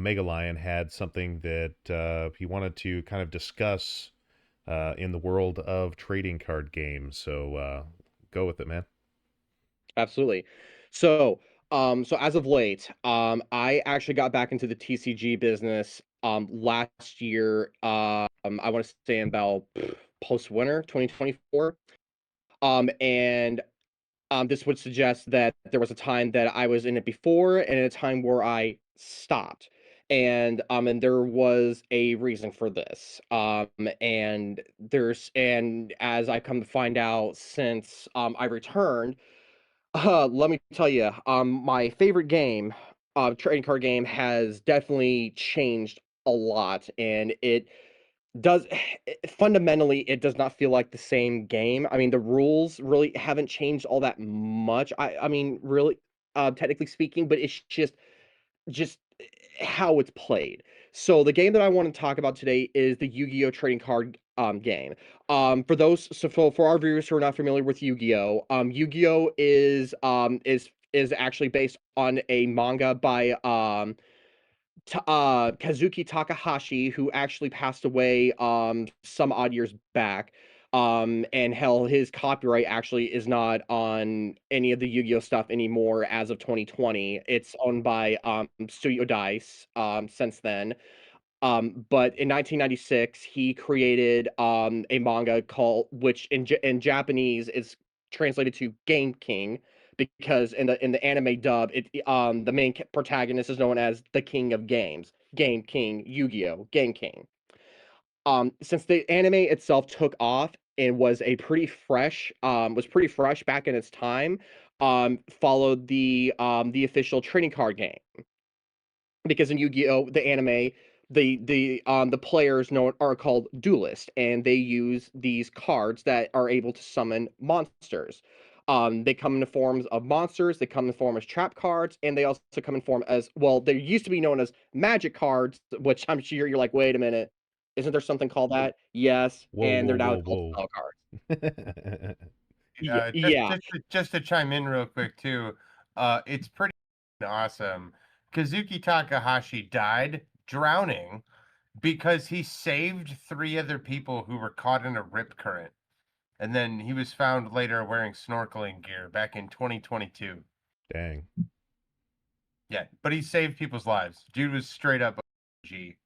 Mega Lion had something that he wanted to kind of discuss in the world of trading card games. So go with it, man. Absolutely. So, so as of late, I actually got back into the TCG business last year. I want to say in about post winter 2024. And this would suggest that there was a time that I was in it before and a time where I stopped. And there was a reason for this. And as I come to find out since I returned, let me tell you, my favorite game, trading card game, has definitely changed a lot, and it does fundamentally, it does not feel like the same game. I mean, the rules really haven't changed all that much. I mean, really, technically speaking, but it's just how it's played. So the game that I want to talk about today is the Yu-Gi-Oh trading card game. For our viewers who are not familiar with Yu-Gi-Oh, Yu-Gi-Oh is actually based on a manga by Kazuki Takahashi, who actually passed away some odd years back. And hell, his copyright actually is not on any of the Yu-Gi-Oh stuff anymore as of 2020. It's owned by Studio Dice since then. But in 1996, he created a manga called, which in Japanese is translated to Game King, because in the anime dub, the main protagonist is known as the King of Games, Game King, Yu-Gi-Oh, Game King. Since the anime itself took off and was pretty fresh back in its time, followed the official trading card game, because in Yu-Gi-Oh, the anime, the players known are called duelists, and they use these cards that are able to summon monsters. They come in the forms of monsters, they come in form as trap cards, and they also come in form as, well, they used to be known as magic cards, which I'm sure you're like, wait a minute, isn't there something called that? Yes, Whoa, and whoa, they're now whoa, called whoa. spell cards. Yeah, Yeah. just to chime in real quick too, it's pretty awesome. Kazuki Takahashi died drowning because he saved three other people who were caught in a rip current, and then he was found later wearing snorkeling gear back in 2022. Dang. Yeah, but he saved people's lives. Dude was straight up G.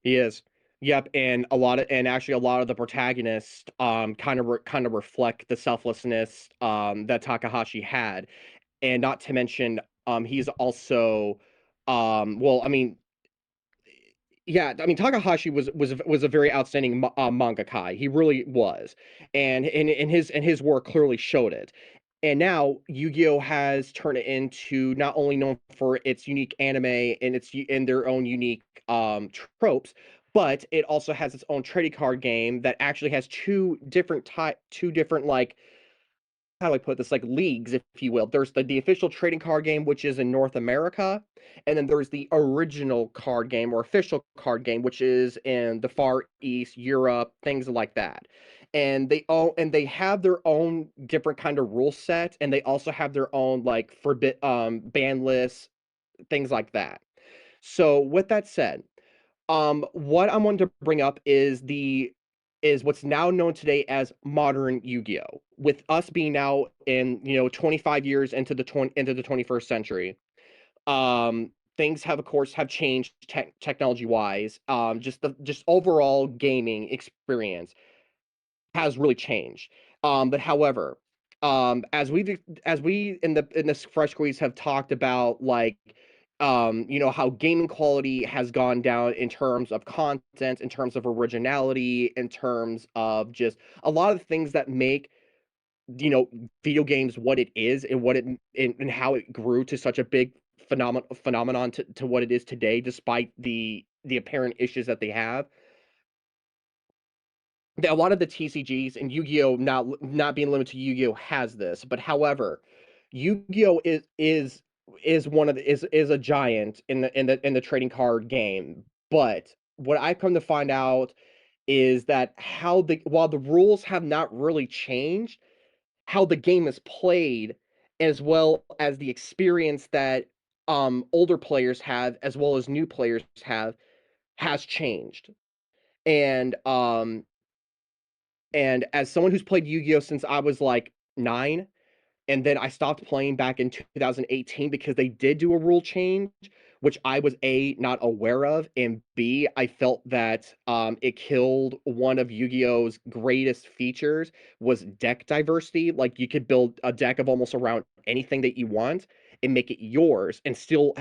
He is. Yep, and actually a lot of the protagonists kind of reflect the selflessness that Takahashi had. And not to mention, he's also well, I mean, yeah, I mean, Takahashi was a very outstanding mangaka. He really was, and his work clearly showed it. And now Yu-Gi-Oh has turned it into not only known for its unique anime and their own unique tropes, but it also has its own trading card game that actually has two different, like, how do I put this, like, leagues, if you will. There's the official trading card game, which is in North America, and then there's the original card game or official card game, which is in the Far East, Europe, things like that. And they have their own different kind of rule set, and they also have their own, like, ban lists, things like that. So with that said, what I wanted to bring up is what's now known today as modern Yu-Gi-Oh. With us being now in, 25 years into the 21st century, things have, of course, have changed technology wise. Just overall gaming experience has really changed. But however, as we in this fresh squeeze have talked about, like, how gaming quality has gone down in terms of content, in terms of originality, in terms of just a lot of things that make, you know video games what it is, and and how it grew to such a big phenomenon to what it is today, despite the apparent issues that they have. A lot of the TCGs and Yu-Gi-Oh, not being limited to Yu-Gi-Oh, has this, but however, Yu-Gi-Oh is one of the is a giant in the trading card game. But what I've come to find out is that how the while the rules have not really changed, how the game is played, as well as the experience that older players have as well as new players have has changed. And and as someone who's played Yu-Gi-Oh since I was like 9, and then I stopped playing back in 2018 because they did do a rule change, which I was A, not aware of, and B, I felt that it killed one of Yu-Gi-Oh's greatest features was deck diversity. Like you could build a deck of almost around anything that you want and make it yours and still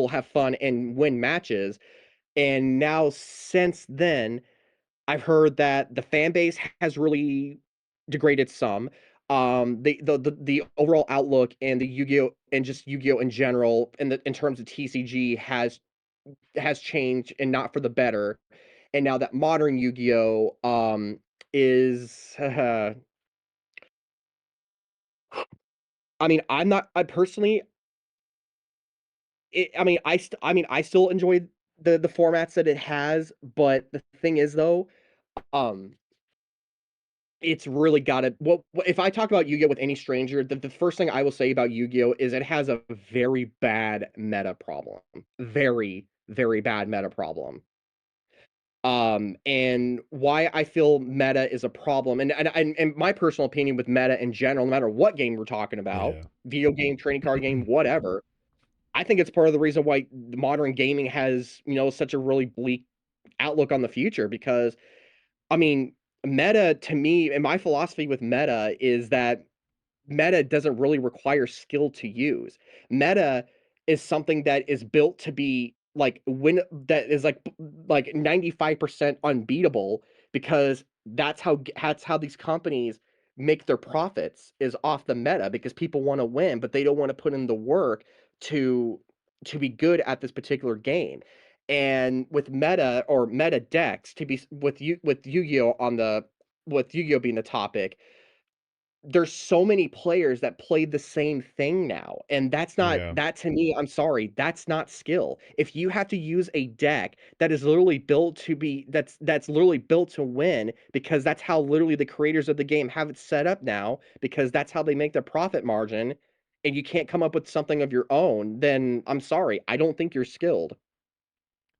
have fun and win matches. And now since then, I've heard that the fan base has really degraded some. The overall outlook and the Yu-Gi-Oh and just Yu-Gi-Oh in general, in terms of TCG, has changed and not for the better. And now that modern Yu-Gi-Oh is, I mean, I'm not. I personally, I mean, I still enjoy the formats that it has, but the thing is, though, um, it's really got it. Well, if I talk about Yu-Gi-Oh with any stranger, the first thing I will say about Yu-Gi-Oh is it has a very bad meta problem. Very, very bad meta problem. And why I feel meta is a problem, and my personal opinion with meta in general, no matter what game we're talking about, Yeah. video game, trading card game, whatever, I think it's part of the reason why modern gaming has, such a really bleak outlook on the future because I mean, meta to me, and my philosophy with meta is that meta doesn't really require skill to use. Meta is something that is built to be like when that is like 95% unbeatable because that's how these companies make their profits is off the meta because people want to win, but they don't want to put in the work to to be good at this particular game. And with meta or meta decks to be with Yu-Gi-Oh on the with Yu-Gi-Oh being the topic, there's so many players that play the same thing now, and Yeah. that to me, I'm sorry, that's not skill. If you have to use a deck that is literally built to be that's literally built to win because that's how literally the creators of the game have it set up now, because that's how they make their profit margin, and you can't come up with something of your own, then I'm sorry, I don't think you're skilled.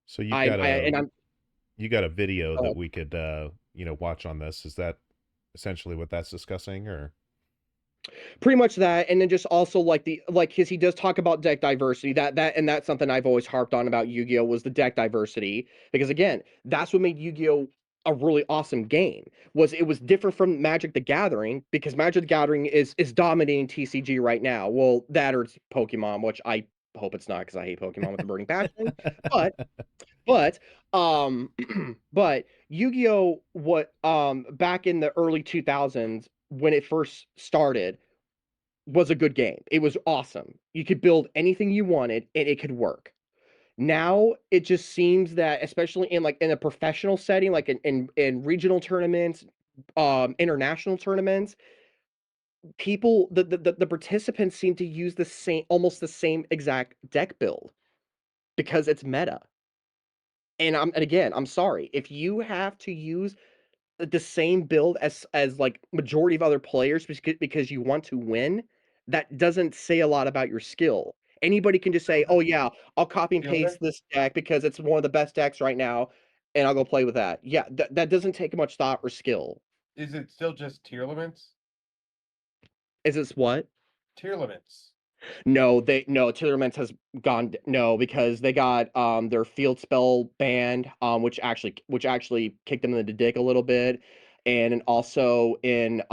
So I and I'm you got a video uh, that we could watch on this. Is that essentially what that's discussing, or? Pretty much that, and then just also like the like his he does talk about deck diversity. That's something I've always harped on about Yu-Gi-Oh was the deck diversity because again, that's what made Yu-Gi-Oh a really awesome game. Was it was different from Magic the Gathering because Magic the Gathering is dominating TCG right now. Well, that or it's Pokemon, which I hope it's not because I hate Pokemon with a burning passion. But but um but Yu-Gi-Oh what back in the early 2000s when it first started was a good game. It was awesome. You could build anything you wanted and it could work. Now it just seems that especially in like in a professional setting, like in regional tournaments, international tournaments, people the participants seem to use the same almost the same exact deck build because it's meta. And again, I'm sorry. If you have to use the same build as like majority of other players because you want to win, that doesn't say a lot about your skill. Anybody can just say, "Oh yeah, I'll copy and paste Fielder? this deck because it's one of the best decks right now, and I'll go play with that." Yeah, that doesn't take much thought or skill. Is it still just tier limits? Is this what? Tier limits. No, Tillermans has gone no because they got their field spell banned, which actually kicked them in the dick a little bit. And then also in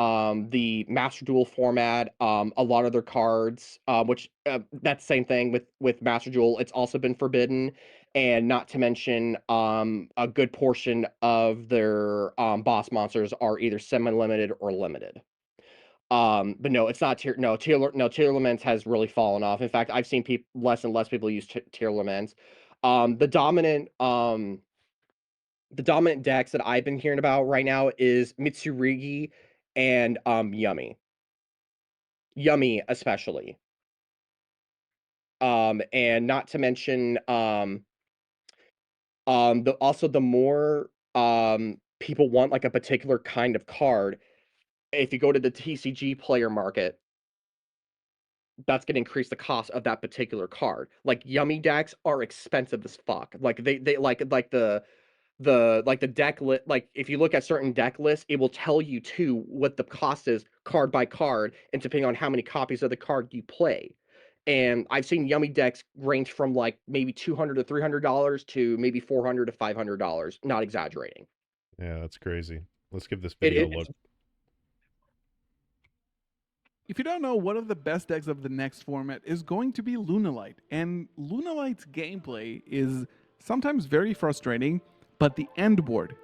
the Master Duel format, a lot of their cards, which that's the same thing with Master Duel, it's also been forbidden. And not to mention, a good portion of their boss monsters are either semi-limited or limited. But no, it's not tier laments has really fallen off. In fact, I've seen less and less people use tier laments. Um, the dominant um the dominant decks that I've been hearing about right now is Mitsurigi and Yummy. Yummy especially. And not to mention the also the more people want like a particular kind of card, if you go to the TCG player market, that's gonna increase the cost of that particular card. Like, yummy decks are expensive as fuck. Like, they like the deck lit like, if you look at certain deck lists, it will tell you too what the cost is card by card, and depending on how many copies of the card you play. And I've seen yummy decks range from, like, maybe $200 to $300 to maybe $400 to $500, not exaggerating. Yeah, that's crazy. Let's give this It video a it's look. If you don't know, one of the best decks of the next format is going to be Lunalight. And Lunalight's gameplay is sometimes very frustrating, but the end board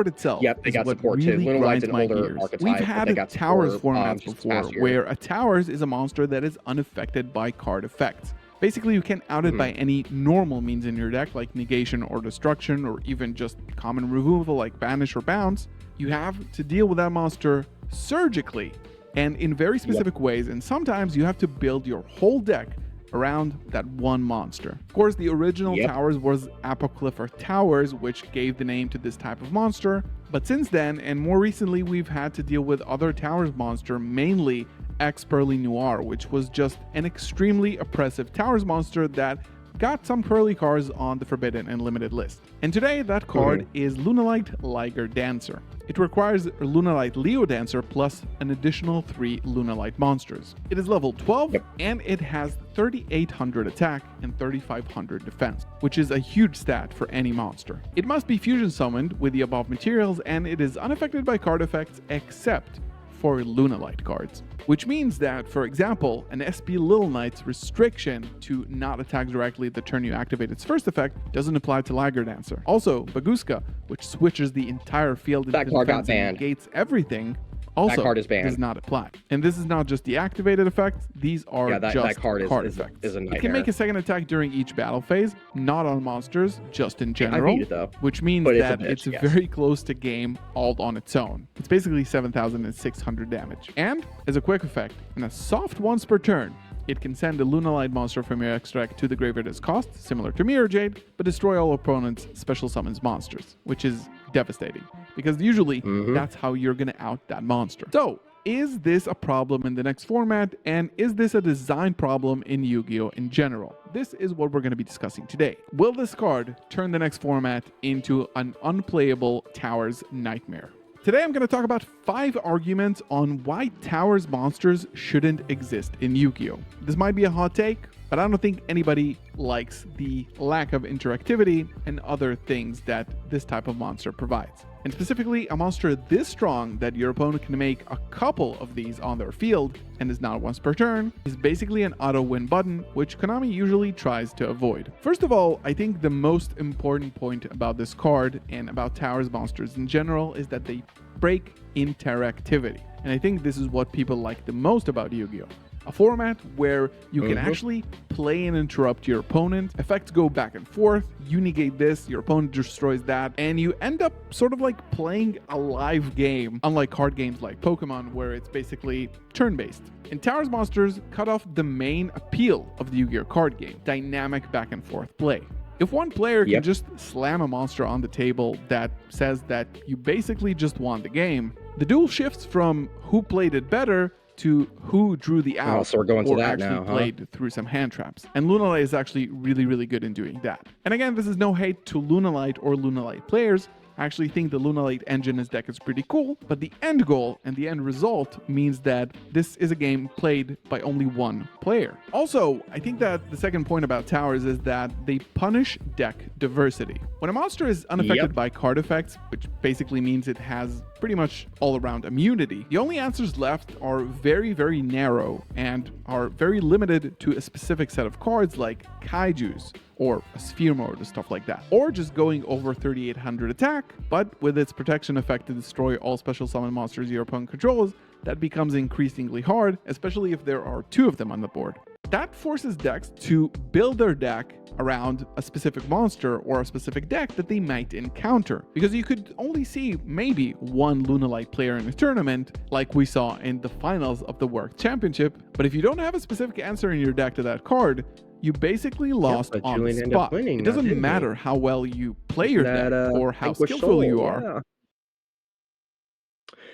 itself Yep, they is got what support too. really Lunalight's grinds an my older gears. archetype, We've but had they got Towers support, formats just this before, past year. where a Towers is a monster that is unaffected by card effects. Basically, you can out it by any normal means in your deck, like negation or destruction, or even just common removal like banish or bounce. You have to deal with that monster surgically and in very specific ways, and sometimes you have to build your whole deck around that one monster. Of course, the original Towers was Apocryphal Towers, which gave the name to this type of monster, but since then, and more recently, we've had to deal with other Towers monster, mainly X-Pearly Noir, which was just an extremely oppressive Towers monster that got some curly cards on the Forbidden and Limited list. And today, that card is Lunalight Liger Dancer. It requires Lunalight Leo Dancer plus an additional 3 Lunalight monsters. It is level 12, and it has 3,800 attack and 3,500 defense, which is a huge stat for any monster. It must be fusion summoned with the above materials, and it is unaffected by card effects except for Lunalight cards. Which means that, for example, an SP Little Knight's restriction to not attack directly the turn you activate its first effect doesn't apply to Liger Dancer. Also, Baguska, which switches the entire field into defense and negates everything, also that card is banned. does not apply. And this is not just the activated effects, these are just card effects. Is a nightmare. It can make a second attack during each battle phase, not on monsters, just in general. I beat it though. Which means that it's very close to game all on its own. It's basically 7,600 damage. And, as a quick effect, in a soft once per turn, it can send a Lunalight monster from your extract to the graveyard as cost, similar to Mirror Jade, but destroy all opponents' special summons monsters, which is devastating, because usually that's how you're gonna out that monster. So, is this a problem in the next format, and is this a design problem in Yu-Gi-Oh! In general? This is what we're going to be discussing today. Will this card turn the next format into an unplayable Towers nightmare? Today I'm going to talk about 5 arguments on why Towers monsters shouldn't exist in Yu-Gi-Oh! This might be a hot take, but I don't think anybody likes the lack of interactivity and other things that this type of monster provides. And specifically, a monster this strong that your opponent can make a couple of these on their field and is not once per turn is basically an auto-win button, which Konami usually tries to avoid. First of all, I think the most important point about this card and about Towers monsters in general is that they break interactivity. And I think this is what people like the most about Yu-Gi-Oh! A format where you can actually play and interrupt your opponent, effects go back and forth, you negate this, your opponent destroys that, and you end up sort of like playing a live game, unlike card games like Pokemon, where it's basically turn-based. And Towers monsters cut off the main appeal of the Yu-Gi-Oh! Card game, dynamic back and forth play. If one player can just slam a monster on the table that says that you basically just won the game, the duel shifts from who played it better to who drew the out, so we're going to that actually now, played through some hand traps. And Lunalight is actually really, really good in doing that. And again, this is no hate to Lunalight or Lunalight players. I actually think the Lunalight engine as deck is pretty cool, but the end goal and the end result means that this is a game played by only one player. Also, I think that the second point about Towers is that they punish deck diversity. When a monster is unaffected by card effects, which basically means it has pretty much all-around immunity, the only answers left are very, very narrow and are very limited to a specific set of cards like Kaijus, or a sphere mode or stuff like that. Or just going over 3,800 attack, but with its protection effect to destroy all special summon monsters your opponent controls, that becomes increasingly hard, especially if there are 2 of them on the board. That forces decks to build their deck around a specific monster or a specific deck that they might encounter. Because you could only see maybe one Lunalight player in a tournament, like we saw in the finals of the World Championship, but if you don't have a specific answer in your deck to that card, you basically lost on the spot. It doesn't matter how well you play your deck or how skillful you are.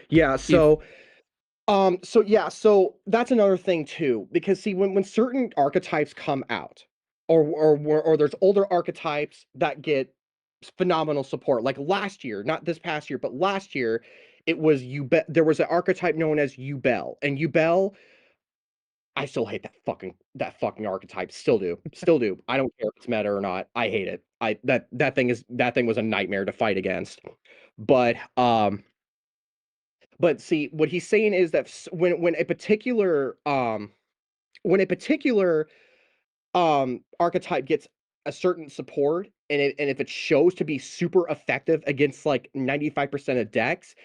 Yeah, so So yeah, so that's another thing too, because see, when certain archetypes come out, or there's older archetypes that get phenomenal support, like last year, not this past year, but last year, it was there was an archetype known as Ubel, and Ubel, I still hate that fucking archetype, still do, still do. I don't care if it's meta or not. I hate it. That thing was a nightmare to fight against. But but see, what he's saying is that when a particular archetype gets a certain support, and if it shows to be super effective against like 95% of decks,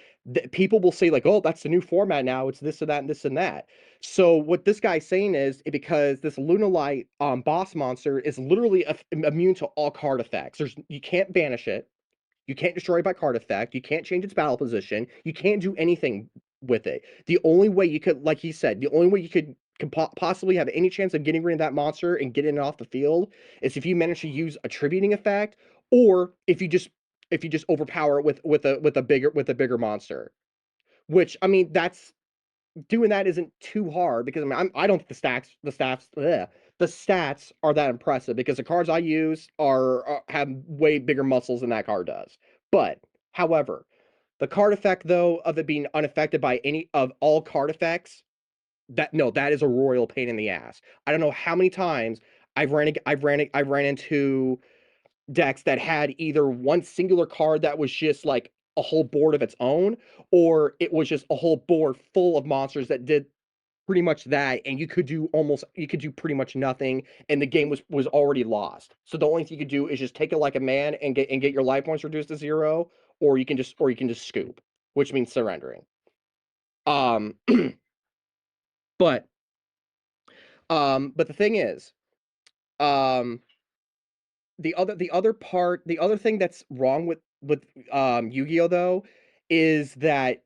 people will say like, "Oh, that's the new format now. It's this and that and this and that." So what this guy's saying is because this Lunalight boss monster is literally immune to all card effects. You can't banish it. You can't destroy it by card effect. You can't change its battle position. You can't do anything with it. The only way you could, like he said, the only way you could possibly have any chance of getting rid of that monster and getting it off the field is if you manage to use attributing effect, or if you just overpower it with a bigger monster. Which, I mean, that's doing that isn't too hard, because I mean, I don't think the stats are that impressive, because the cards I use have way bigger muscles than that card does. But however, the card effect though of it being unaffected by any of all card effects, that is a royal pain in the ass. I don't know how many times I've ran into decks that had either one singular card that was just like a whole board of its own, or it was just a whole board full of monsters that did pretty much that, and you could do pretty much nothing, and the game was already lost. So the only thing you could do is just take it like a man and get your life points reduced to zero, or you can just scoop, which means surrendering. Um, but but the thing is, um, the other thing that's wrong with Yu-Gi-Oh though, is that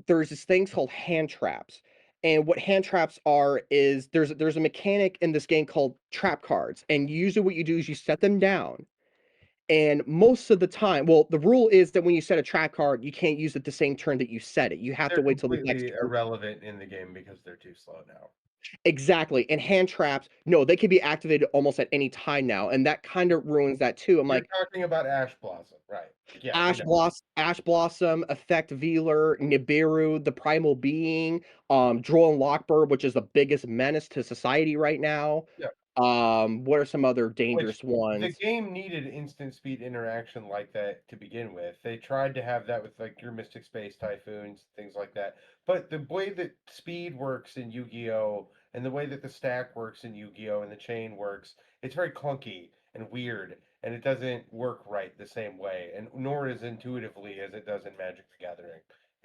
there's this thing called hand traps. And what hand traps are is there's a mechanic in this game called trap cards. And usually what you do is you set them down. And most of the time, well, the rule is that when you set a trap card, you can't use it the same turn that you set it. You have to They're wait till the next completely turn. irrelevant in the game because they're too slow now. Exactly. And hand traps, no, they can be activated almost at any time now. And that kind of ruins that too. I'm You're like, talking about Ash Blossom, right? Yeah, we know. Ash Blossom, Effect Veeler, Nibiru, the Primal Being, Droll and Lockbird, which is the biggest menace to society right now. Yeah. What are some other Which dangerous the ones? game needed instant speed interaction like that to begin with. They tried to have that with like your Mystic Space Typhoons, things like that. But the way that speed works in Yu-Gi-Oh! And the way that the stack works in Yu-Gi-Oh! And the chain works, it's very clunky and weird, and it doesn't work right the same way, and nor as intuitively as it does in Magic the Gathering.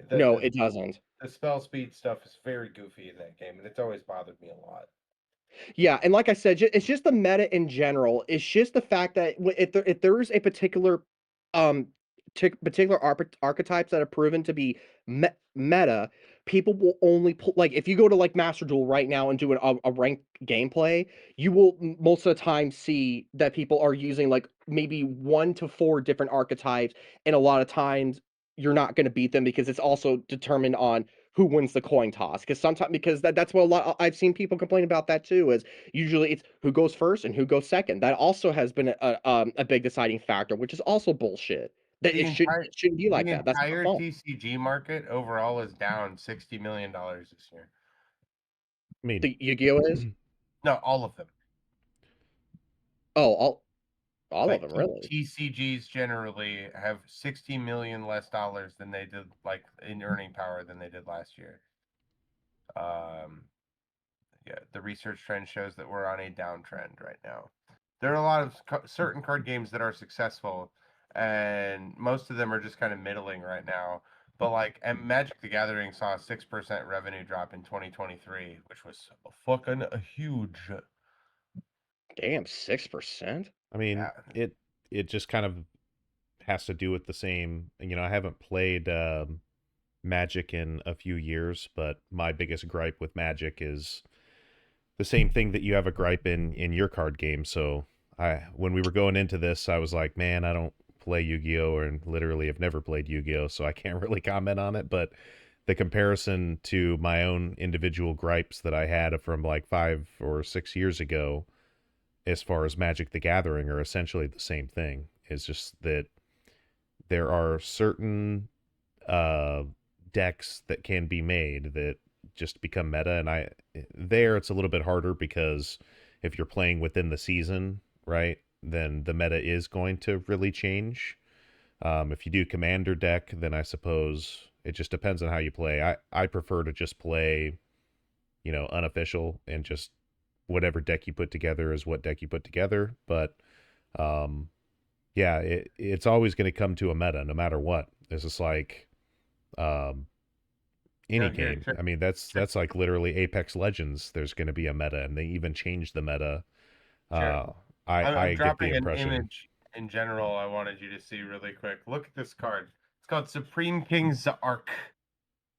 The No, the, it doesn't. the spell speed stuff is very goofy in that game, and it's always bothered me a lot. Yeah, and like I said, it's just the meta in general. It's just the fact that if there is a um, particular archetypes that are proven to be meta, people will only pull. Like if you go to like Master Duel right now and do a ranked gameplay, you will most of the time see that people are using like maybe 1 to 4 different archetypes, and a lot of times you're not going to beat them because it's also determined on who wins the coin toss, because that's what I've seen people complain about that too, is usually it's who goes first and who goes second. That also has been a big deciding factor, which is also bullshit. That The entire it shouldn't be like the that. That's not entire fun. TCG market overall is down $60 million this year. I mean, The Yu-Gi-Oh is No, all of them. oh all of Like them really. TCGs generally have 60 million less dollars than they did, like in earning power, than they did last year. Um, yeah, the research trend shows that we're on a downtrend right now. There are a lot of certain card games that are successful, and most of them are just kind of middling right now. But like, and Magic the Gathering saw a 6% revenue drop in 2023, which was fucking huge. Damn, 6%. I mean, Yeah, it just kind of has to do with the same. I haven't played Magic in a few years, but my biggest gripe with Magic is the same thing that you have a gripe in your card game. So when we were going into this, I was like, man, I don't play Yu-Gi-Oh, and literally have never played Yu-Gi-Oh, so I can't really comment on it. But the comparison to my own individual gripes that I had from like 5 or 6 years ago, as far as Magic the Gathering, are essentially the same thing. It's just that there are certain uh, decks that can be made that just become meta, and it's a little bit harder because if you're playing within the season, right, then the meta is going to really change. If you do commander deck, then I suppose it just depends on how you play. I prefer to just play, unofficial, and just whatever deck you put together is what deck you put together. But um, yeah, it's always going to come to a meta no matter what. It's just like um, any No, here, game. I mean, that's like literally Apex Legends. There's going to be a meta, and they even changed the meta. sure. Uh, I I'm get the dropping an impression. image in general I wanted you to see really quick. Look at this card. It's called Supreme King's Arc.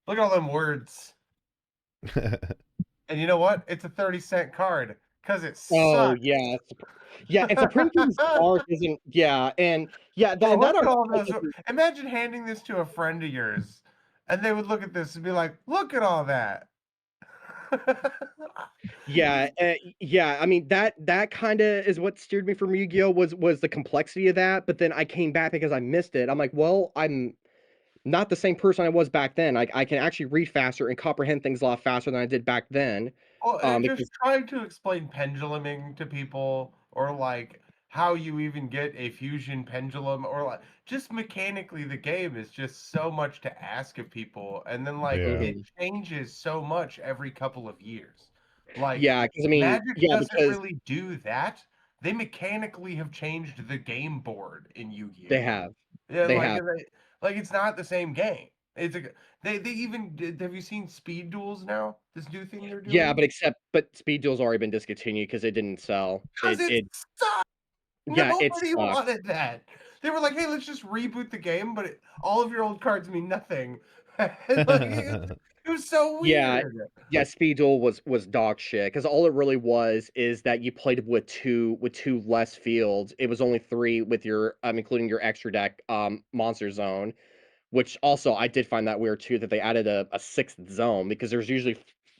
Look at all them words. And you know what? It's a 30-cent card because it Oh, sucks. yeah. Yeah, and Supreme King's arc isn't and yeah, But that look arc at all those. Imagine handing this to a friend of yours, and they would look at this and be like, "Look at all that." yeah, yeah, I mean, that kinda is what steered me from Yu-Gi-Oh! Was the complexity of that, but then I came back because I missed it. I'm like, "Well, I'm not the same person I was back then. I can actually read faster and comprehend things a lot faster than I did back then." Well, and just Because trying to explain penduluming to people, or like how you even get a fusion pendulum, or like just mechanically the game is just so much to ask of people, and then like Yeah. it Mhm. changes so much every couple of years. Like Yeah, because I mean Magic yeah, doesn't because really do that. They mechanically have changed the game board in Yu-Gi-Oh! they have. Yeah, They have. like it's not the same game. It's a they even have you seen speed duels now? This new thing they're Yeah, doing? but Speed Duel's already been discontinued because it didn't sell. 'Cause it sucks. Yeah, it Nobody sucked. wanted that. They were like, "Hey, let's just reboot the game, but all of your old cards mean nothing." Like, it was so Yeah, weird. yeah, Speed Duel was dog shit because all it really was is that you played with 2 less fields. It was only 3 with your, including your extra deck, Monster Zone. Which also I did find that weird too, that they added a 6th zone because there's usually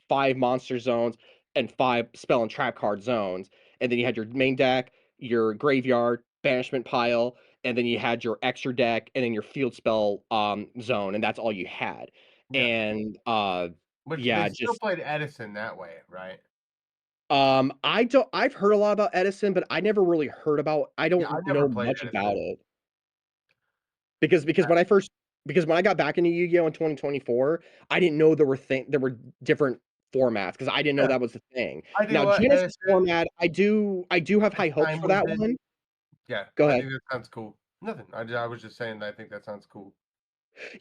5 monster zones and 5 spell and trap card zones, and then you had your main deck, your graveyard, banishment pile, and then you had your extra deck, and then your field spell, zone, and that's all you had. Yeah, And, which they yeah, still just, played Edison that way, right? I've heard a lot about Edison, but I Yeah, I don't never know played much about Edison. it. Because when I got back into Yu-Gi-Oh! In 2024, I didn't know there were different formats because I didn't know Yeah, that was the thing. I do Now, what Genesis Edison format, I do have as high hopes time for that wizard. one. Yeah, Go I ahead. think that sounds cool. Nothing. I was just saying that I think that sounds cool.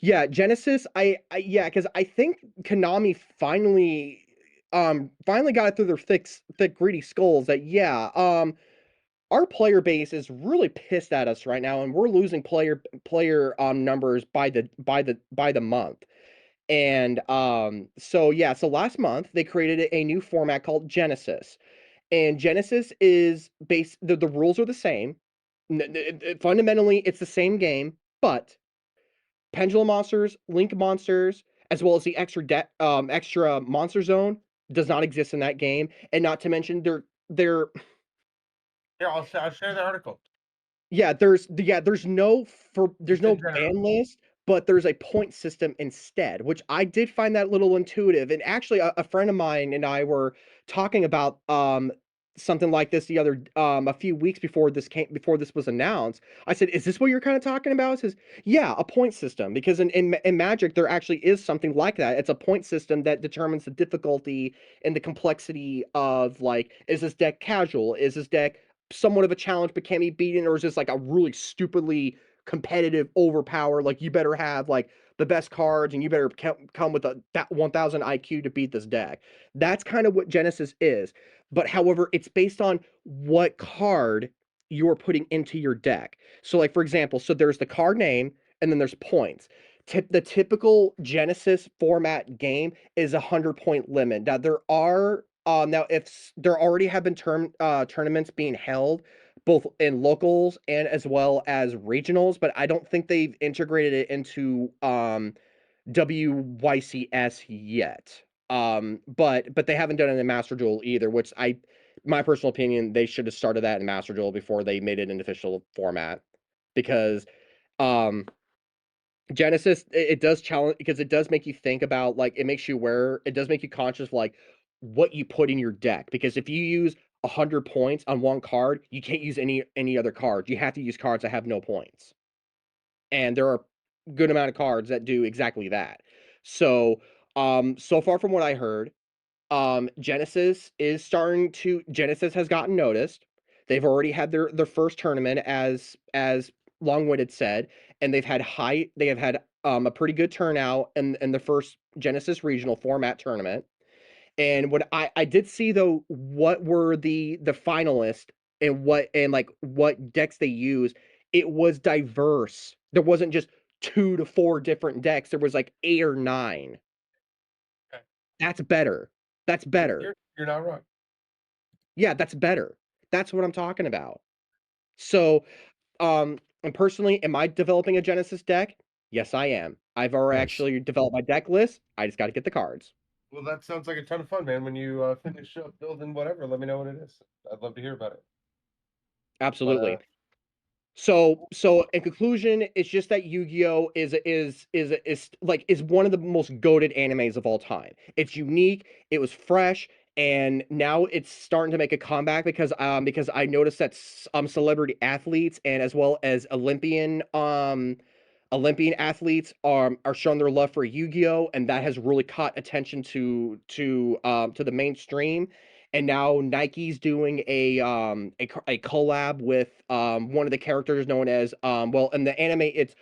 Yeah, Genesis, yeah, because I think Konami finally got it through their thick, greedy skulls that, yeah, our player base is really pissed at us right now, and we're losing player numbers by the month. And so yeah, so last month they created a new format called Genesis. And Genesis is the rules are the same. Fundamentally, it's the same game, but Pendulum monsters, Link monsters, as well as the extra monster zone does not exist in that game. And not to mention they're Here, I'll share the article. Yeah, there's It's in no general. ban list, but there's a point system instead, which I did find that a little intuitive. And actually, a friend of mine and I were talking about something like this a few weeks before this was announced. I said, "Is this what you're kind of talking about?" He says, "Yeah, a point system because in Magic there actually is something like that. It's a point system that determines the difficulty and the complexity of like, is this deck casual? Is this deck somewhat of a challenge but can be beaten, or is this like a really stupidly competitive overpower? Like you better have like the best cards and you better come with that 1000 IQ to beat this deck." That's kind of what Genesis is. But however, it's based on what card you're putting into your deck. So like for example, so there's the card name and then there's points. The typical Genesis format game is 100-point limit. Now if there already have been tournaments being held both in locals and as well as regionals, but I don't think they've integrated it into WYCS yet. But they haven't done it in Master Duel either, which my personal opinion, they should have started that in Master Duel before they made it an official format. Because um Genesis, it does challenge because it does make you think about like it does make you conscious of like what you put in your deck. Because if you use 100 points on one card, you can't use any other cards. You have to use cards that have no points. And there are a good amount of cards that do exactly that. So so far from what I heard, Genesis has gotten noticed. They've already had their first tournament as Longwinded said, and they have had a pretty good turnout in the first Genesis regional format tournament. And what I did see though, what were the finalists and like what decks they use, it was diverse. There wasn't just 2 to 4 different decks. There was like 8 or 9. Okay. That's better. That's better. You're not wrong. Yeah, that's better. That's what I'm talking about. So, and personally, am I developing a Genesis deck? Yes, I am. I've already Nice. actually developed my deck list. I just got to get the cards. Well, that sounds like a ton of fun, man. When you finish up building whatever, let me know what it is. I'd love to hear about it. But Absolutely. So in conclusion, it's just that Yu-Gi-Oh is one of the most goated animes of all time. It's unique, it was fresh, and now it's starting to make a comeback because I noticed that celebrity athletes and as well as Olympian athletes are showing their love for Yu-Gi-Oh, and that has really caught attention to the mainstream. And now Nike's doing a collab with one of the characters known as well in the anime it's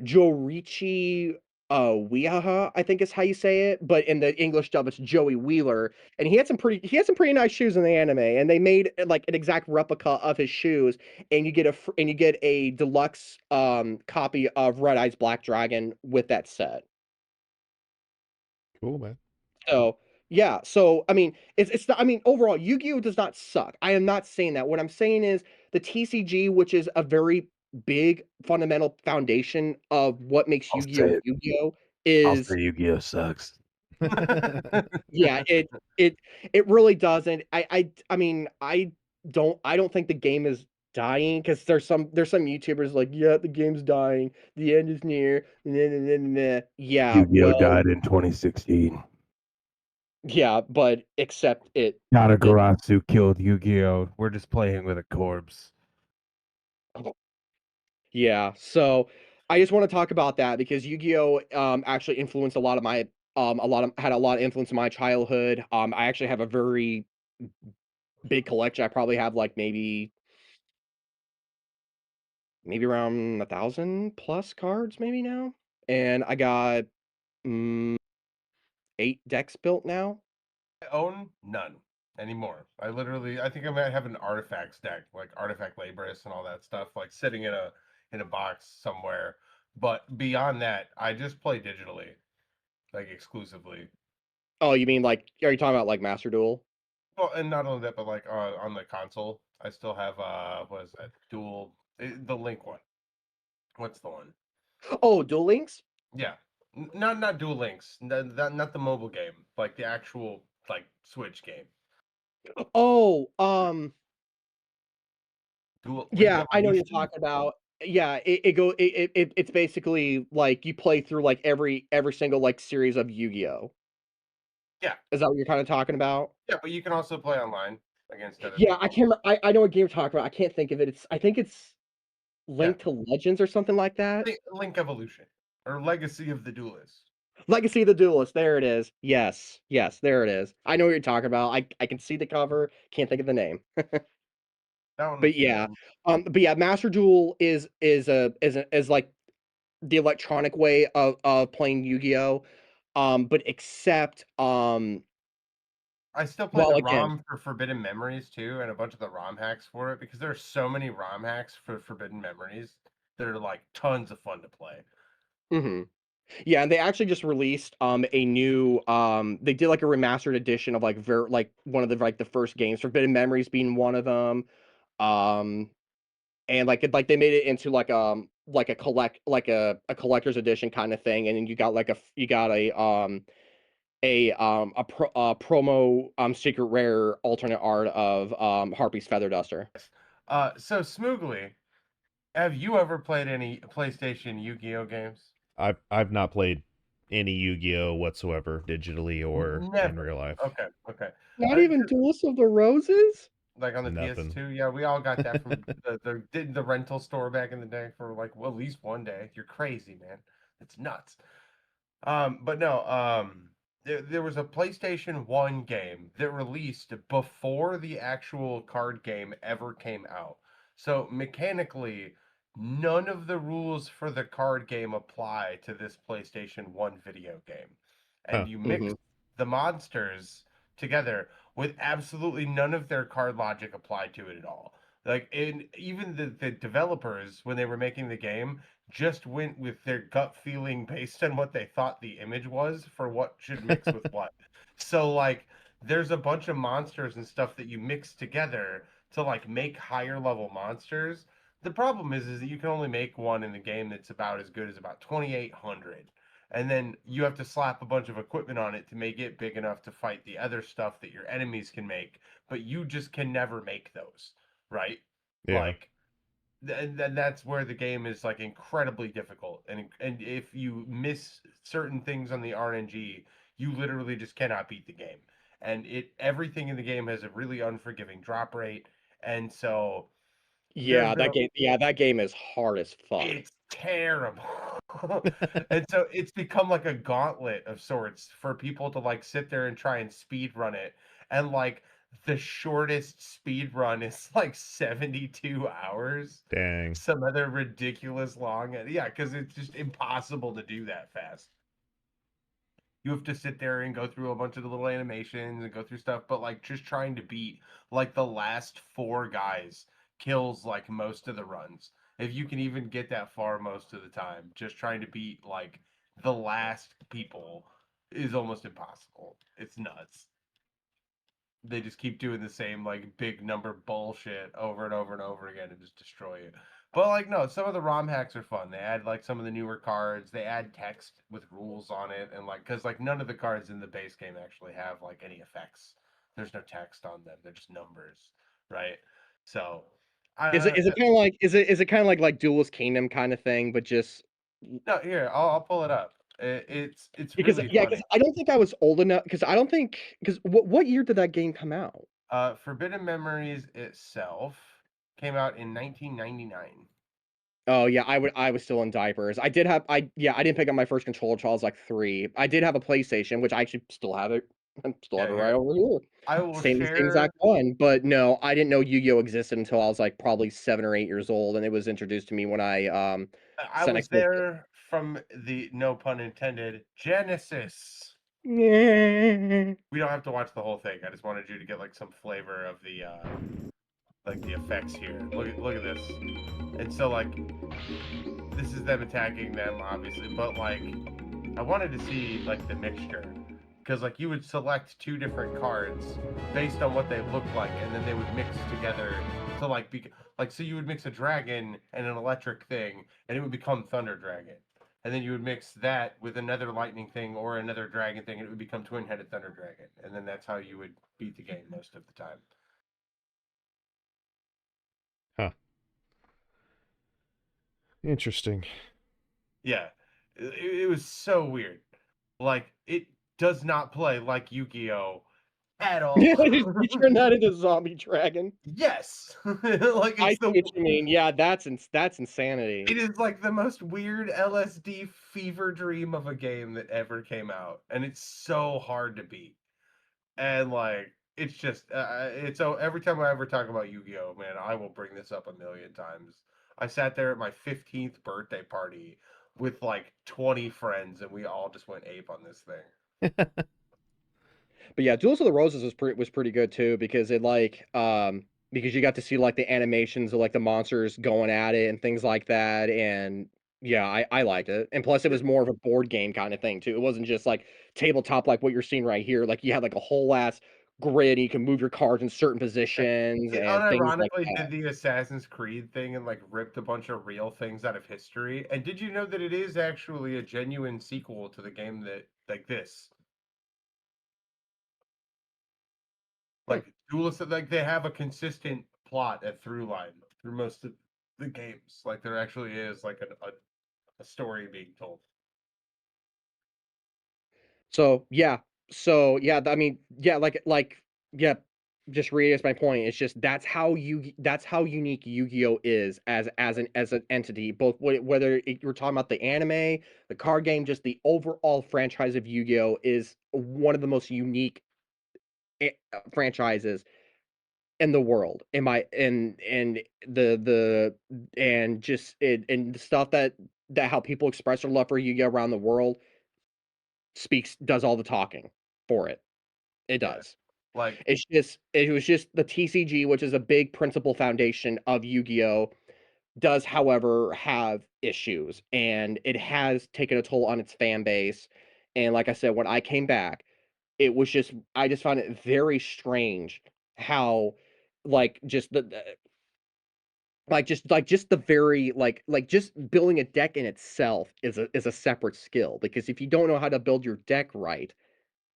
Jorichi Wiaha, I think is how you say it, but in the English dub it's Joey Wheeler, and he had some pretty nice shoes in the anime, and they made like an exact replica of his shoes, and you get a deluxe copy of Red Eyes Black Dragon with that set. Cool, man. So, yeah, so, I mean, it's not I mean, overall, Yu-Gi-Oh! Does not suck. I am not saying that. What I'm saying is the TCG, which is a very big fundamental foundation of what makes I'll say Yu-Gi-Oh! it. Yu-Gi-Oh! I'll is say Yu-Gi-Oh sucks. yeah, it it really doesn't. I mean, I don't think the game is dying because there's some YouTubers like, "Yeah, the game's dying. The end is near." Nah, nah, nah, nah, nah." Yeah, Yu-Gi-Oh well, died in 2016. yeah, but except it Yatagarasu killed Yu-Gi-Oh. We're just playing with a corpse. Yeah, so I just want to talk about that because Yu-Gi-Oh! Actually influenced a lot of my had a lot of influence in my childhood. I actually have a very big collection. I probably have like maybe around 1,000 plus cards maybe now, and I got 8 decks built now. I own none anymore. I think I might have an artifacts deck, like Artifact Labris and all that stuff, like sitting in a box somewhere. But beyond that, I just play digitally, like exclusively. Oh, you mean like are you talking about like Master Duel? Well, and not only that, but like on the console, I still have what is that? The Link one. What's the one? Oh, Duel Links? Yeah, not Duel Links, not the mobile game, like the actual like Switch game. Oh, Duel Link yeah, I know what you're Evolution. talking about. Yeah, it's basically like you play through like every single like series of Yu-Gi-Oh! Yeah, Is that what you're kinda talking about? yeah, but you can also play online against other Yeah, I people. can't I know what game you're talking about. I can't think of it. I think it's Yeah, Link to Legends or something like that? Link Evolution or Legacy of the Duelist. Legacy of the Duelist, there it is. Yes, yes, there it is. I know what you're talking about. I can see the cover, can't think of the name. That one was But yeah, fun. Master Duel is like the electronic way of playing Yu-Gi-Oh! But except, I still play well, the again ROM for Forbidden Memories too, and a bunch of the ROM hacks for it because there are so many ROM hacks for Forbidden Memories that are like tons of fun to play. mhm. Yeah, and they actually just released a new they did like a remastered edition of like one of the like the first games, Forbidden Memories being one of them. Um and they made it into like a collector's edition kind of thing, and then you got a promo secret rare alternate art of Harpy's Feather Duster. So Smoogly, have you ever played any PlayStation Yu-Gi-Oh games? I've not played any Yu-Gi-Oh whatsoever, digitally or in Never. real life. Okay. Not even Duelist of the Roses? Like on the Nothing. PS2, yeah, we all got that from the rental store back in the day for like at least one day. You're crazy, man. It's nuts. But no, there was a PlayStation 1 game that released before the actual card game ever came out. So mechanically, none of the rules for the card game apply to this PlayStation 1 video game. Huh. And you mix Mhm. the monsters together with absolutely none of their card logic applied to it at all. Like, and even the developers, when they were making the game, just went with their gut feeling based on what they thought the image was for what should mix with what. So like there's a bunch of monsters and stuff that you mix together to like make higher level monsters. The problem is that you can only make one in the game that's about as good as about 2800. And then you have to slap a bunch of equipment on it to make it big enough to fight the other stuff that your enemies can make, but you just can never make those, right? Yeah. Like and then that's where the game is like incredibly difficult, and if you miss certain things on the RNG, you literally just cannot beat the game. And everything in the game has a really unforgiving drop rate, and so there's been a That game is hard as fuck. it's terrible. And so it's become like a gauntlet of sorts for people to like sit there and try and speed run it. And like the shortest speed run is like 72 hours. Dang. Some other ridiculous long. Yeah, because it's just impossible to do that fast. You have to sit there and go through a bunch of the little animations and go through stuff, but like just trying to beat like the last four guys kills like most of the runs. If you can even get that far most of the time, just trying to beat like the last people is almost impossible. It's nuts. They just keep doing the same like big number bullshit over and over and over again and just destroy it. But like no, some of the ROM hacks are fun. They add like some of the newer cards. They add text with rules on it and like because like none of the cards in the base game actually have like any effects. There's no text on them. They're just numbers, right? So Is it kind of like is it kind of like Duelist Kingdom kind of thing, but just no here I'll pull it up. It's because really funny. I don't think I was old enough because I don't think because what year did that game come out? Forbidden Memories itself came out in 1999. Oh yeah, I was still in diapers. I did have I didn't pick up my first controller until I was like 3. I did have a PlayStation, which I actually still have it. I still have Yeah, it right here. over here. I will Same share. exact one. But no, I didn't know Yu-Gi-Oh existed until I was like probably 7 or 8 years old, and it was introduced to me when I I sent a was kid. there from the no pun intended Genesis. Yeah. We don't have to watch the whole thing. I just wanted you to get like some flavor of the like the effects here. Look at this. And so like this is them attacking them obviously, but like I wanted to see like the mixture because like you would select two different cards based on what they look like and then they would mix together to like be like so you would mix a dragon and an electric thing and it would become Thunder Dragon. And then you would mix that with another lightning thing or another dragon thing and it would become twin-headed Thunder Dragon. And then that's how you would beat the game most of the time. Huh. Interesting. Yeah. It was so weird. Like it does not play like Yu-Gi-Oh at all. You turn that into Zombie Dragon. Yes. Like I it's see the what you mean. Yeah, that's insanity. it is like the most weird LSD fever dream of a game that ever came out and it's so hard to beat. And like it's just it's so every time I ever talk about Yu-Gi-Oh, man, I will bring this up a million times. I sat there at my 15th birthday party with like 20 friends and we all just went ape on this thing. But yeah, Duels of the Roses was pretty good too because it because you got to see like the animations of like the monsters going at it and things like that, and yeah, I liked it. And plus, it was more of a board game kind of thing too. It wasn't just like tabletop like what you're seeing right here. Like you had like a whole ass grid, and you can move your cards in certain positions It and things like unironically that. did the Assassin's Creed thing and like ripped a bunch of real things out of history. And did you know that it is actually a genuine sequel to the game that like this? Like duelist, like they have a consistent plot and through line through most of the games. Like there actually is like a story being told. So yeah, I mean, yeah, yeah. Just reiterates my point. It's just that's how unique Yu-Gi-Oh is as an entity. Both whether you're talking about the anime, the card game, just the overall franchise of Yu-Gi-Oh is one of the most unique franchises in the world. In my and the and just it and the stuff that how people express their love for Yu-Gi-Oh around the world does all the talking for it. It Yeah. does. Like It was just the TCG, which is a big principal foundation of Yu-Gi-Oh, does, however, have issues, and it has taken a toll on its fan base. And like I said, when I came back, I just found it very strange how just just the very just building a deck in itself is a separate skill, because if you don't know how to build your deck right,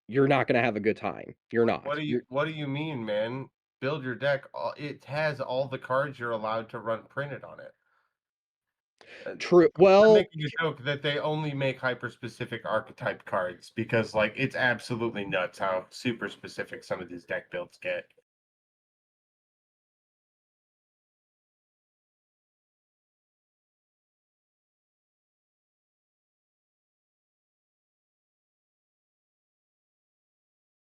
you're not gonna have a good time. You're not. what do you mean, man? Build your deck. It has all the cards you're allowed to run printed on it. True. I'm Well, making a joke that they only make hyper specific archetype cards because like it's absolutely nuts how super specific some of these deck builds get.